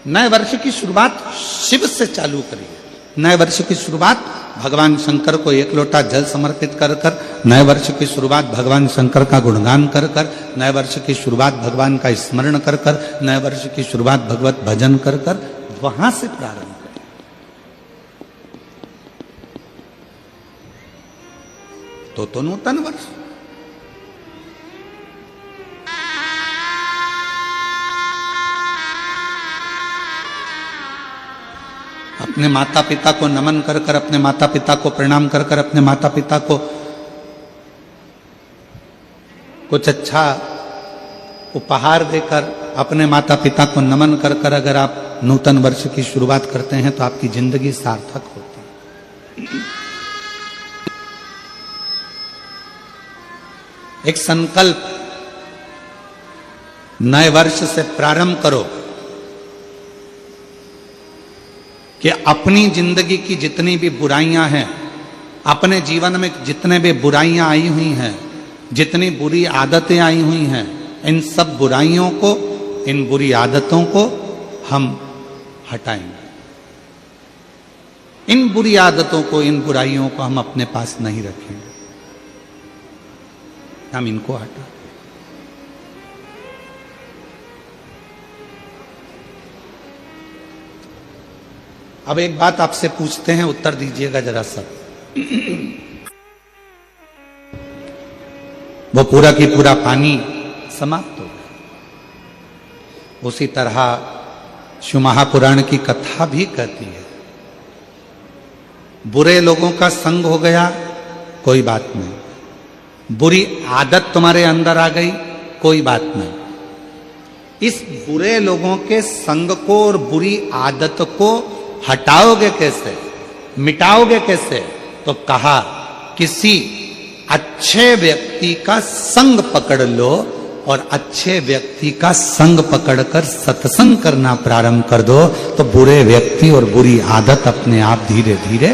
नए वर्ष की शुरुआत शिव से चालू करिए। नए वर्ष की शुरुआत भगवान शंकर को एक लोटा जल समर्पित कर कर, नए वर्ष की शुरुआत भगवान शंकर का गुणगान कर कर, नए वर्ष की शुरुआत भगवान का स्मरण कर कर, नए वर्ष की शुरुआत भगवत भजन कर कर, वहां से प्रारंभ करें। तो नूतन वर्ष। अपने माता पिता को नमन कर कर, अपने माता पिता को प्रणाम कर कर, अपने माता पिता को कुछ अच्छा उपहार देकर, अपने माता पिता को नमन कर कर अगर आप नूतन वर्ष की शुरुआत करते हैं तो आपकी जिंदगी सार्थक होती है। एक संकल्प नए वर्ष से प्रारंभ करो कि अपनी जिंदगी की जितनी भी बुराइयां हैं, अपने जीवन में जितने भी बुराइयां आई हुई हैं, जितनी बुरी आदतें आई हुई हैं, इन सब बुराइयों को, इन बुरी आदतों को हम हटाएंगे। इन बुरी आदतों को, इन बुराइयों को हम अपने पास नहीं रखेंगे, हम इनको हटा। अब एक बात आपसे पूछते हैं, उत्तर दीजिएगा जरा सब। वो पूरा की पूरा पानी समाप्त हो गया। उसी तरह शिव महापुराण की कथा भी कहती है, बुरे लोगों का संग हो गया, कोई बात नहीं। बुरी आदत तुम्हारे अंदर आ गई, कोई बात नहीं। इस बुरे लोगों के संग को और बुरी आदत को हटाओगे कैसे, मिटाओगे कैसे? तो कहा किसी अच्छे व्यक्ति का संग पकड़ लो और अच्छे व्यक्ति का संग पकड़कर सत्संग करना प्रारंभ कर दो, तो बुरे व्यक्ति और बुरी आदत अपने आप धीरे धीरे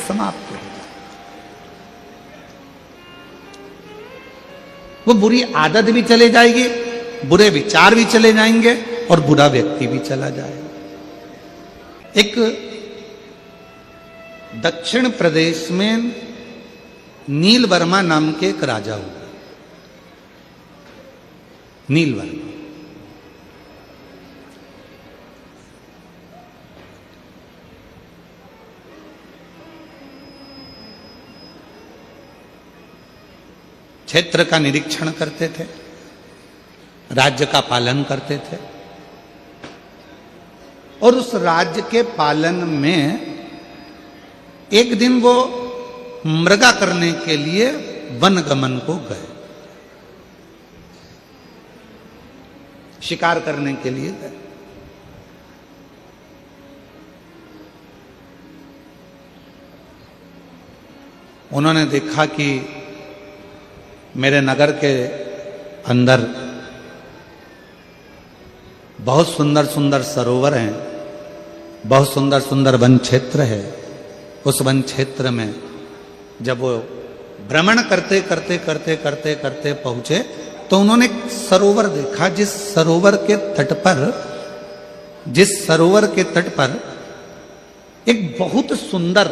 समाप्त हो जाए। वो बुरी आदत भी चले जाएगी, बुरे विचार भी चले जाएंगे और बुरा व्यक्ति भी चला जाएगा। एक दक्षिण प्रदेश में नील वर्मा नाम के एक राजा हुए। नील वर्मा क्षेत्र का निरीक्षण करते थे, राज्य का पालन करते थे और उस राज्य के पालन में एक दिन वो मृगा करने के लिए वनगमन को गए, शिकार करने के लिए गए। उन्होंने देखा कि मेरे नगर के अंदर बहुत सुंदर सुंदर सरोवर हैं, बहुत सुंदर सुंदर वन क्षेत्र है। उस वन क्षेत्र में जब वो भ्रमण करते करते करते करते करते पहुंचे तो उन्होंने एक सरोवर देखा, जिस सरोवर के तट पर एक बहुत सुंदर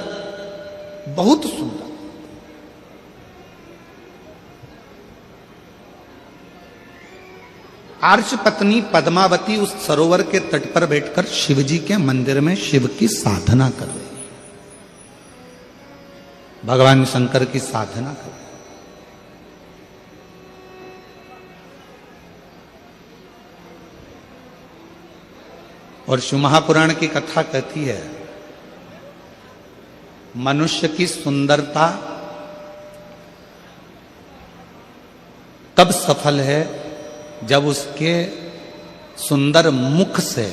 आर्ष पत्नी पद्मावती उस सरोवर के तट पर बैठकर शिवजी के मंदिर में शिव की साधना कर रही, भगवान शंकर की साधना कर रही। और शिव महापुराण की कथा कहती है, मनुष्य की सुंदरता कब सफल है, जब उसके सुंदर मुख से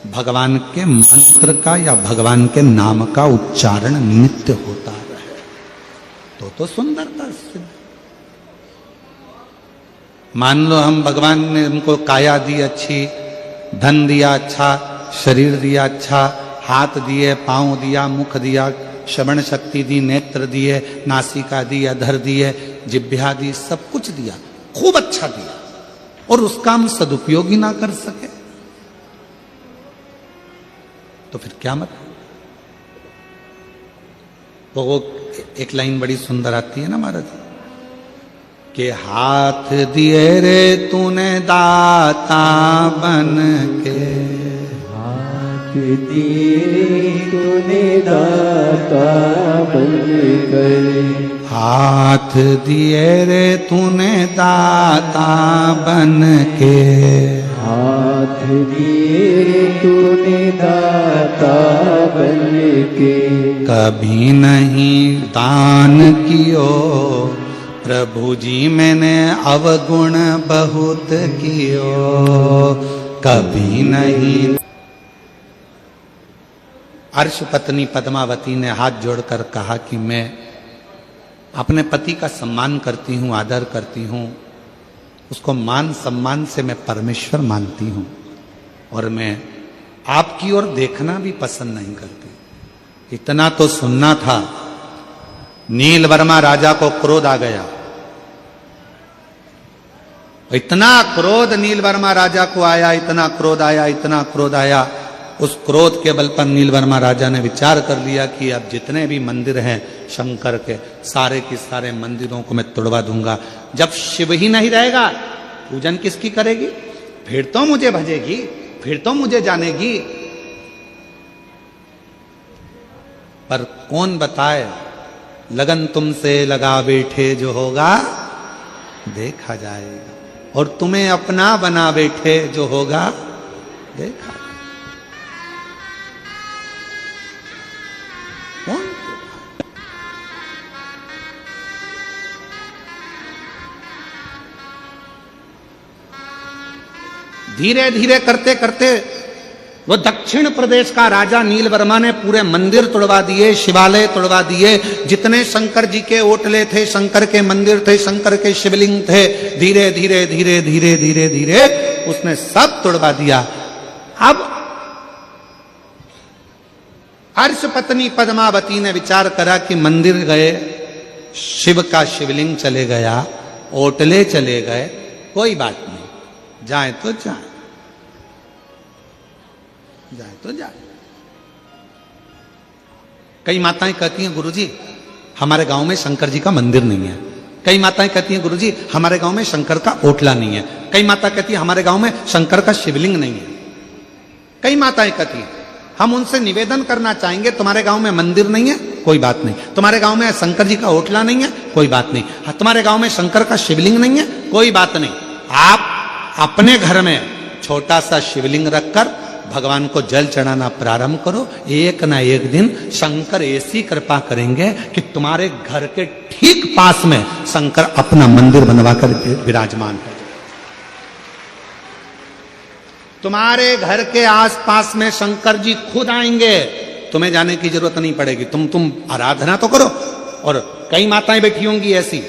भगवान के मंत्र का या भगवान के नाम का उच्चारण नित्य होता रहे, तो सुंदरता सिद्ध। मान लो हम भगवान ने हमको काया दी अच्छी, धन दिया अच्छा, शरीर दिया अच्छा, हाथ दिए, पांव दिया, मुख दिया, श्रवण शक्ति दी, नेत्र दिए, नासिका दी, अधर दिए, जिह्वा दी, सब कुछ दिया, खूब अच्छा दिया, और उसका हम सदुपयोग ही ना कर सके तो फिर क्या मतलब? तो वो एक लाइन बड़ी सुंदर आती है ना महाराज, कि हाथ दिए रे तूने दाता बन के, हाथ दिए तूने दाता बन कर, हाथ दिए रे तूने दाता बन के, हाथ दिए तूने दाता बन के, कभी नहीं दान कियो प्रभु जी मैंने अवगुण बहुत कियो, कभी नहीं। अर्श पत्नी पद्मावती ने हाथ जोड़कर कहा कि मैं अपने पति का सम्मान करती हूं, आदर करती हूं, उसको मान सम्मान से मैं परमेश्वर मानती हूं, और मैं आपकी ओर देखना भी पसंद नहीं करती। इतना तो सुनना था। नीलवर्मा राजा को क्रोध आ गया, इतना क्रोध नीलवर्मा राजा को आया, इतना क्रोध आया, इतना क्रोध आया। उस क्रोध के बल पर नीलवर्मा राजा ने विचार कर लिया कि अब जितने भी मंदिर हैं शंकर के, सारे के सारे मंदिरों को मैं तोड़वा दूंगा। जब शिव ही नहीं रहेगा, पूजन किसकी करेगी? फिर तो मुझे भजेगी, फिर तो मुझे जानेगी। पर कौन बताए, लगन तुमसे लगा बैठे जो होगा देखा जाएगा, और तुम्हें अपना बना बैठे जो होगा देखा। कौन? धीरे धीरे करते करते वो दक्षिण प्रदेश का राजा नीलवर्मा ने पूरे मंदिर तोड़वा दिए, शिवालय तोड़वा दिए, जितने शंकर जी के ओटले थे, शंकर के मंदिर थे, शंकर के शिवलिंग थे, धीरे धीरे धीरे धीरे धीरे धीरे उसने सब तोड़वा दिया। अब अर्श पत्नी पद्मावती ने विचार करा कि मंदिर गए, शिव का शिवलिंग चले गया, ओटले चले गए, कोई बात नहीं, जाए तो जाए, जाए तो जाए। कई माताएं कहती हैं गुरुजी हमारे गांव में शंकर जी का मंदिर नहीं है। कई माताएं कहती हैं गुरुजी हमारे गांव में शंकर का ओटला नहीं है। कई माता कहती है हमारे गांव में शंकर का शिवलिंग नहीं है। कई माताएं कहती हैं हम उनसे निवेदन करना चाहेंगे, तुम्हारे गांव में मंदिर नहीं है, कोई बात नहीं, तुम्हारे गांव में शंकर जी का ओटला नहीं है, कोई बात नहीं, तुम्हारे गांव में शंकर का शिवलिंग नहीं है, कोई बात नहीं, आप अपने घर में छोटा सा शिवलिंग रखकर भगवान को जल चढ़ाना प्रारंभ करो। एक ना एक दिन शंकर ऐसी कृपा करेंगे कि तुम्हारे घर के ठीक पास में शंकर अपना मंदिर बनवाकर विराजमान है। तुम्हारे घर के आसपास में शंकर जी खुद आएंगे, तुम्हें जाने की जरूरत नहीं पड़ेगी। तुम आराधना तो करो। और कई माताएं बैठी होंगी ऐसी,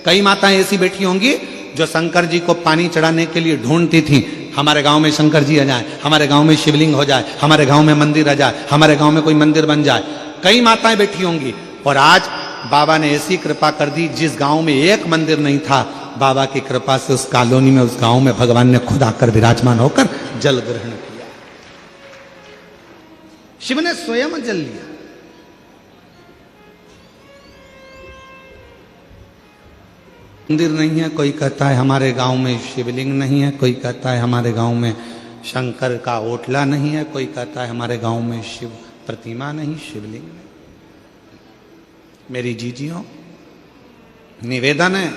कई माताएं ऐसी बैठी होंगी जो शंकर जी को पानी चढ़ाने के लिए ढूंढती थी, हमारे गांव में शंकर जी आ जाए, हमारे गांव में शिवलिंग हो जाए, हमारे गांव में मंदिर आ जाए, हमारे गांव में कोई मंदिर बन जाए। कई माताएं बैठी होंगी। और आज बाबा ने ऐसी कृपा कर दी, जिस गांव में एक मंदिर नहीं था, बाबा की कृपा से उस कॉलोनी में, उस गांव में भगवान ने खुद आकर विराजमान होकर जल ग्रहण किया। शिव ने स्वयं जल लिया। मंदिर नहीं है, कोई कहता है हमारे गांव में शिवलिंग नहीं है, कोई कहता है हमारे गांव में शंकर का ओटला नहीं है, कोई कहता है हमारे गांव में शिव प्रतिमा नहीं, शिवलिंग नहीं। मेरी जीजियों, निवेदन है,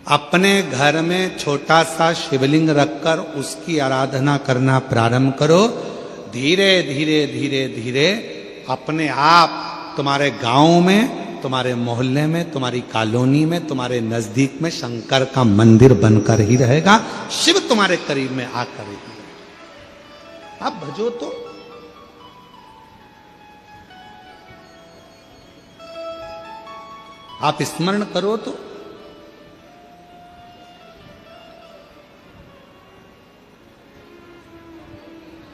अपने घर में छोटा सा शिवलिंग रखकर उसकी आराधना करना प्रारंभ करो। धीरे धीरे धीरे धीरे अपने आप तुम्हारे गांव में, तुम्हारे मोहल्ले में, तुम्हारी कॉलोनी में, तुम्हारे नजदीक में शंकर का मंदिर बनकर ही रहेगा। शिव तुम्हारे करीब में आकर ही रहेगा। आप भजो तो, आप स्मरण करो तो।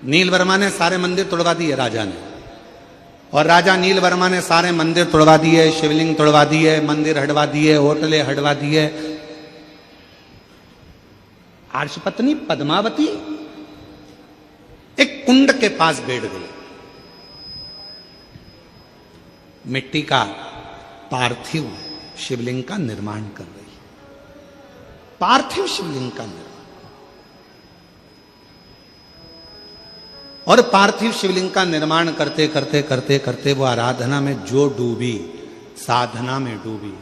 नीलवर्मा ने सारे मंदिर तोड़वा दिए राजा ने, और राजा नीलवर्मा ने सारे मंदिर तोड़वा दिए, शिवलिंग तोड़वा दिए, मंदिर हटवा दिए, होटले हटवा दिए। अर्शपत्नी पद्मावती एक कुंड के पास बैठ गई। मिट्टी का पार्थिव शिवलिंग का निर्माण कर रही है। पार्थिव शिवलिंग का निर्माण, और पार्थिव शिवलिंग का निर्माण करते करते करते करते वो आराधना में जो डूबी, साधना में डूबी,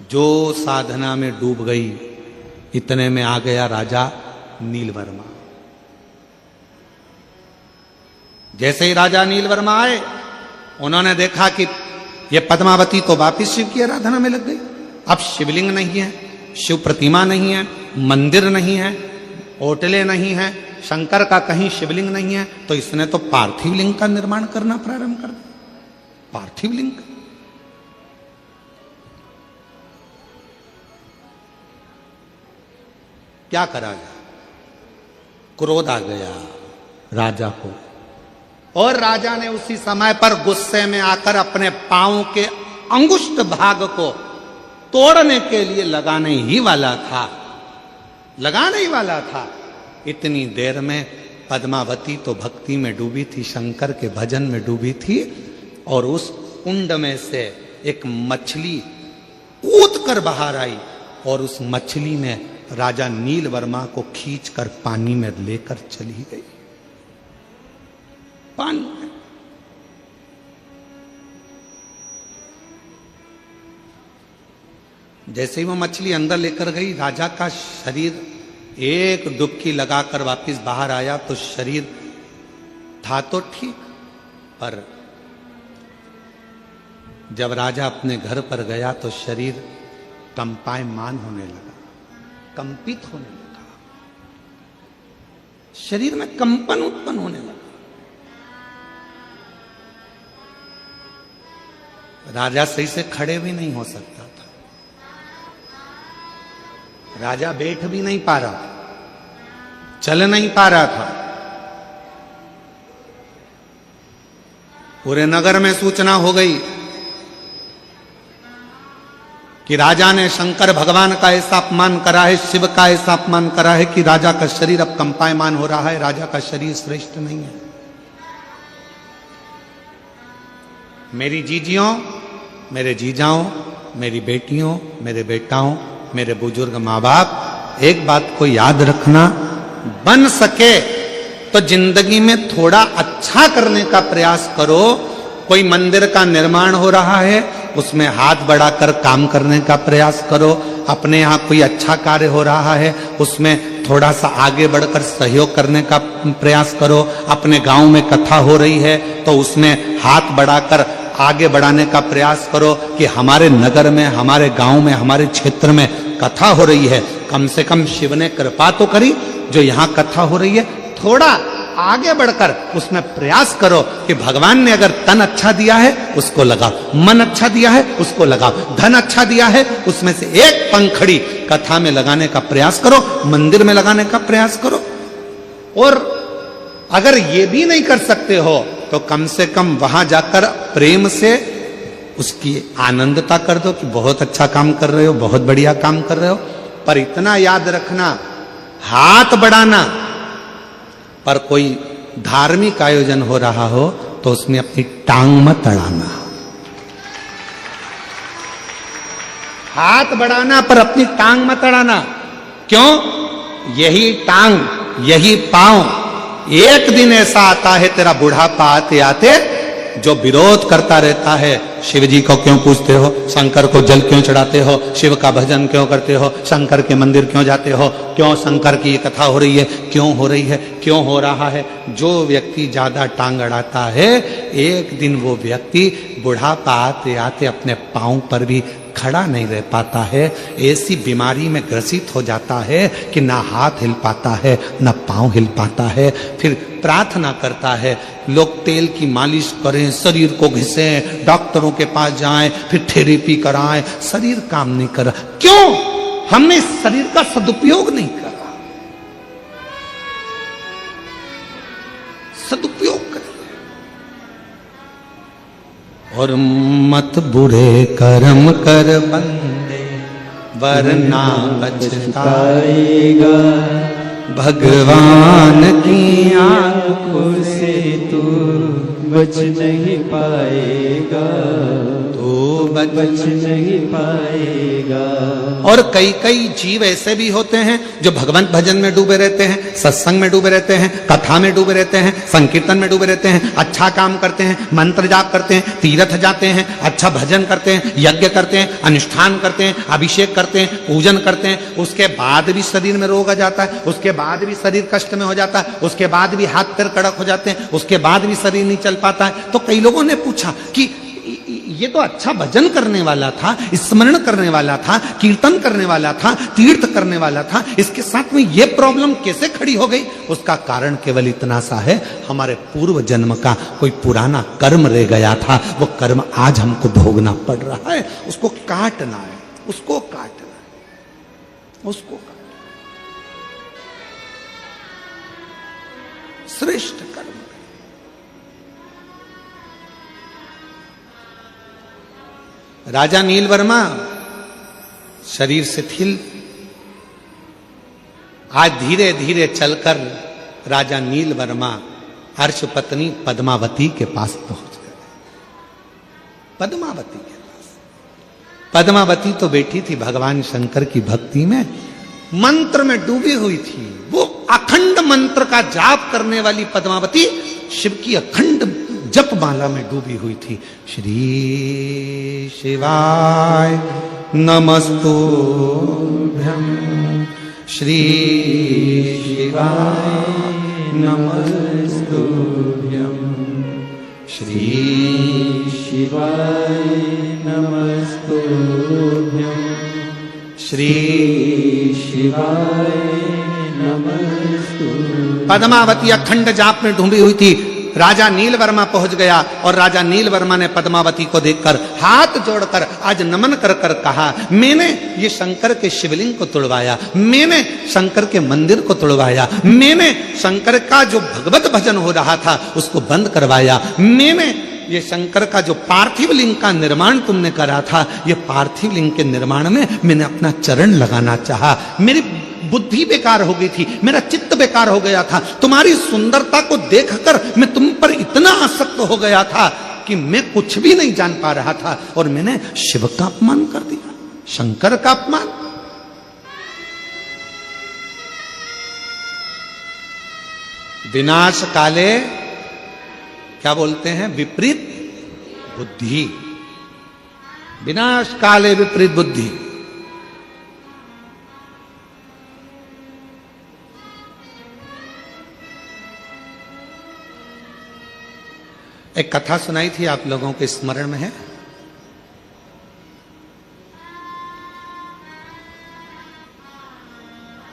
जो साधना में डूब गई, इतने में आ गया राजा नीलवर्मा। जैसे ही राजा नीलवर्मा आए, उन्होंने देखा कि ये पद्मावती तो वापिस शिव की आराधना में लग गई। अब शिवलिंग नहीं है, शिव प्रतिमा नहीं है, मंदिर नहीं है, ओटले नहीं है, शंकर का कहीं शिवलिंग नहीं है, तो इसने तो पार्थिव लिंग का निर्माण करना प्रारंभ कर दिया। पार्थिव लिंग क्या करा जाए? क्रोध आ गया राजा को, और राजा ने उसी समय पर गुस्से में आकर अपने पांव के अंगुष्ठ भाग को तोड़ने के लिए लगाने ही वाला था। इतनी देर में पद्मावती तो भक्ति में डूबी थी, शंकर के भजन में डूबी थी, और उस कुंड में से एक मछली कूद कर बाहर आई, और उस मछली ने राजा नीलवर्मा को खींचकर पानी में लेकर चली गई। पानी में जैसे ही वो मछली अंदर लेकर गई, राजा का शरीर एक डुबकी लगाकर वापस बाहर आया तो शरीर था तो ठीक, पर जब राजा अपने घर पर गया तो शरीर कंपायमान होने लगा, कंपित होने लगा, शरीर में कंपन उत्पन्न होने लगा। राजा सही से खड़े भी नहीं हो सकता था, राजा बैठ भी नहीं पा रहा था, चल नहीं पा रहा था। पूरे नगर में सूचना हो गई कि राजा ने शंकर भगवान का ऐसा अपमान करा है, शिव का ऐसा अपमान करा है कि राजा का शरीर अब कंपायमान हो रहा है, राजा का शरीर श्रेष्ठ नहीं है। मेरी जीजियों, मेरे जीजाओं, मेरी बेटियों, मेरे बेटाओं, मेरे बुजुर्ग माँ बाप, एक बात को याद रखना, बन सके तो जिंदगी में थोड़ा अच्छा करने का प्रयास करो। कोई मंदिर का निर्माण हो रहा है, उसमें हाथ बढ़ाकर काम करने का प्रयास करो। अपने यहाँ कोई अच्छा कार्य हो रहा है, उसमें थोड़ा सा आगे बढ़कर सहयोग करने का प्रयास करो। अपने गांव में कथा हो रही है तो उसमें हाथ बढ़ाकर आगे बढ़ाने का प्रयास करो कि हमारे नगर में, हमारे गांव में, हमारे क्षेत्र में कथा हो रही है, कम से कम शिव ने कृपा तो करी, जो यहाँ कथा हो रही है थोड़ा आगे बढ़कर उसमें प्रयास करो कि भगवान ने अगर तन अच्छा दिया है उसको लगाओ, मन अच्छा दिया है उसको लगाओ, धन अच्छा दिया है उसमें से एक पंखड़ी कथा में लगाने का प्रयास करो, मंदिर में लगाने का प्रयास करो। और अगर ये भी नहीं कर सकते हो तो कम से कम वहां जाकर प्रेम से उसकी आनंदता कर दो कि बहुत अच्छा काम कर रहे हो, बहुत बढ़िया काम कर रहे हो। पर इतना याद रखना, हाथ बढ़ाना, पर कोई धार्मिक आयोजन हो रहा हो तो उसमें अपनी टांग मत अड़ाना। हाथ बढ़ाना पर अपनी टांग मत अड़ाना। क्यों? यही टांग, यही पांव एक दिन ऐसा आता है तेरा बुढ़ापा आते आते जो विरोध करता रहता है। शिव जी को क्यों पूजते हो, शंकर को जल क्यों चढ़ाते हो, शिव का भजन क्यों करते हो, शंकर के मंदिर क्यों जाते हो, क्यों शंकर की कथा हो रही है, क्यों हो रही है, क्यों हो रहा है। जो व्यक्ति ज्यादा टांग अड़ाता है, एक दिन वो व्यक्ति बुढ़ापा आते आते अपने पांव पर भी खड़ा नहीं रह पाता है, ऐसी बीमारी में ग्रसित हो जाता है कि ना हाथ हिल पाता है, ना पांव हिल पाता है। फिर प्रार्थना करता है लोग तेल की मालिश करें, शरीर को घिसें, डॉक्टरों के पास जाएं, फिर थेरेपी कराएं, शरीर काम नहीं कर रहा। क्यों? हमने इस शरीर का सदुपयोग नहीं करा। सदुपयोग करें। और मत बुरे कर्म कर बंदे वरना पछताएगा, भगवान की आंखों से तू बच नहीं पाएगा, तू बच नहीं पाएगा। और कई कई जीव ऐसे भी होते हैं जो भगवंत भजन में डूबे रहते हैं, सत्संग में डूबे रहते हैं, कथा में डूबे रहते हैं, संकीर्तन में डूबे रहते हैं, अच्छा काम करते हैं, मंत्र जाप करते हैं, तीर्थ जाते हैं, अच्छा भजन करते हैं, यज्ञ करते हैं, अनुष्ठान करते हैं, अभिषेक करते हैं, पूजन करते हैं, उसके बाद भी शरीर में रोग आ जाता है, उसके बाद भी शरीर कष्ट में हो जाता है, उसके बाद भी हाथ पैर कड़क हो जाते हैं, उसके बाद भी शरीर नहीं चल पाता है। तो कई लोगों ने पूछा कि ये तो अच्छा भजन करने वाला था, स्मरण करने वाला था, कीर्तन करने वाला था, तीर्थ करने वाला था, इसके साथ में ये प्रॉब्लम कैसे खड़ी हो गई? उसका कारण केवल इतना सा है, हमारे पूर्व जन्म का कोई पुराना कर्म रह गया था, वो कर्म आज हमको भोगना पड़ रहा है, उसको काटना है, उसको काटना है, उसको काटना। श्रेष्ठ कर्म। राजा नीलवर्मा शरीर शिथिल, आज धीरे धीरे चलकर राजा नीलवर्मा अर्श पत्नी पद्मावती के पास पहुंच गए। पद्मावती के पास, पद्मावती तो बैठी थी भगवान शंकर की भक्ति में, मंत्र में डूबी हुई थी। वो अखंड मंत्र का जाप करने वाली पद्मावती शिव की अखंड जप माला में डूबी हुई थी। श्री शिवाय नमस्तुभ्यं, श्री शिवाय नमस्तुभ्यं, श्री शिवाय नमस्तुभ्यं, श्री शिवाय नमस्तुभ्यं। पद्मावती अखंड जाप में डूबी हुई थी। राजा नीलवर्मा पहुंच गया और राजा नीलवर्मा ने पद्मावती को देखकर हाथ जोड़कर आज नमन कर कर कहा, मैंने ये शंकर के शिवलिंग को तुड़वाया, मैंने शंकर के मंदिर को तुड़वाया, मैंने शंकर का जो भगवत भजन हो रहा था उसको बंद करवाया, मैंने ये शंकर का जो पार्थिव लिंग का निर्माण तुमने करा था, ये पार्थिव लिंग के निर्माण में मैंने अपना चरण लगाना चाहा। मेरी बुद्धि बेकार हो गई थी, मेरा चित्त बेकार हो गया था, तुम्हारी सुंदरता को देखकर मैं तुम पर इतना आसक्त हो गया था कि मैं कुछ भी नहीं जान पा रहा था और मैंने शिव का अपमान कर दिया, शंकर का अपमान। विनाश काले क्या बोलते हैं? विपरीत बुद्धि। विनाश काले विपरीत बुद्धि। एक कथा सुनाई थी, आप लोगों के स्मरण में है?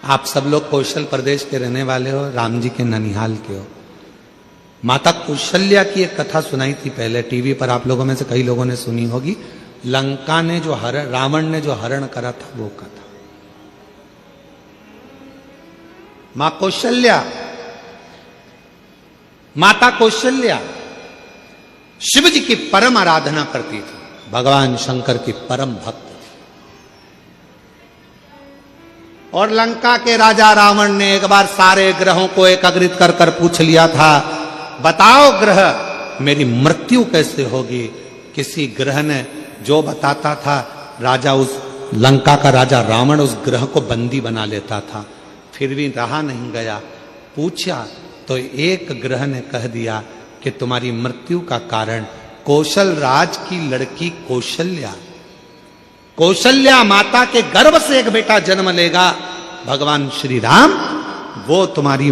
आप सब लोग कौशल प्रदेश के रहने वाले हो, राम जी के ननिहाल के हो। माता कौशल्या की एक कथा सुनाई थी पहले टीवी पर, आप लोगों में से कई लोगों ने सुनी होगी। लंका ने जो हरण, रावण ने जो हरण करा था वो कथा। मां कौशल्या, माता कौशल्या शिव जी की परम आराधना करती थी, भगवान शंकर की परम भक्त थी। और लंका के राजा रावण ने एक बार सारे ग्रहों को एकत्रित कर कर पूछ लिया था, बताओ ग्रह मेरी मृत्यु कैसे होगी? किसी ग्रह ने जो बताता था, राजा उस लंका का राजा रावण उस ग्रह को बंदी बना लेता था। फिर भी रहा नहीं गया, पूछा तो एक ग्रह ने कह दिया कि तुम्हारी मृत्यु का कारण कौशल राज की लड़की कौशल्या, कौशल्या माता के गर्भ से एक बेटा जन्म लेगा, भगवान श्री राम, वो तुम्हारी